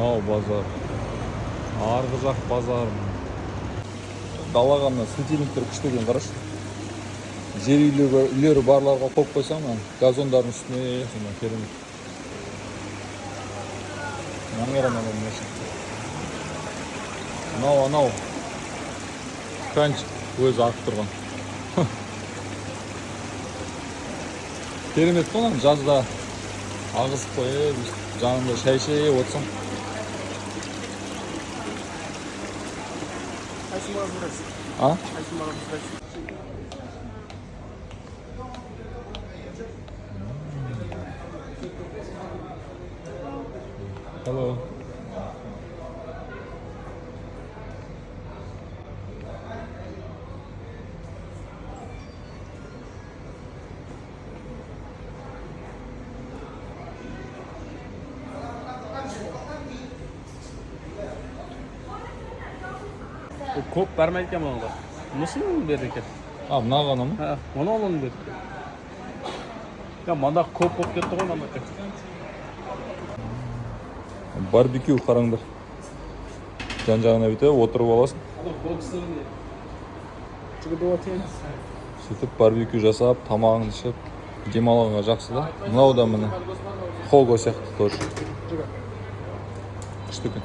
мынау базар. Арғы жақ базар. Далаға мына светильниктер күшті екен, қарашы. Жер үйлері барларға қойып қойсаң, газондардың үстіне сонда керемет. Анау кранчик өзі ағып тұрған. Керемет қой, жазда ағызып қойып, жанында шай ішіп отырсаң. Қайсы маған бұрайсың? Қайсы маған бұрайсың? Hello. Көп бермейді екен маған. Мұсын берді екен? Мына ғана ма? Оны алуын берді. Манда көп болып кетті ғой манда. Барбекю қараңдар. Жан-жағына бүйтіп отырып аласың. Сөйтіп барбекю жасап, тамағын ішіп, демалғанға жақсы да. Мынау да міне Хого сияқты тоже. Күшті екен.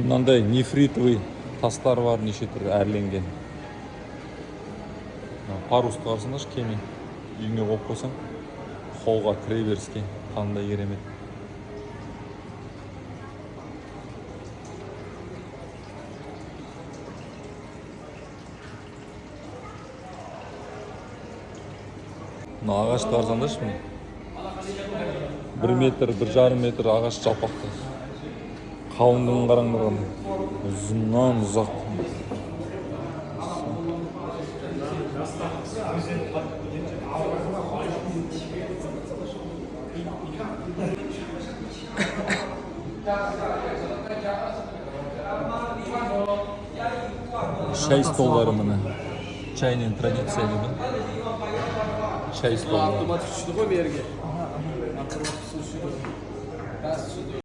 Мынандай нефритовый тастар бар, неше түрлі әрленген. Парусты қарсыңдашы, кеме. Үйіңе қойып қойсаң, холға кіре беріске қандай керемет. Мына ағашты қарсаңдашы. 1 метр, 1,5 метр ағаш жалпақты. Қалыңдығын қараңдар, ұзыннан ұзақ. Шай столдары міне. Чайный традиция дейді. Шай столдары.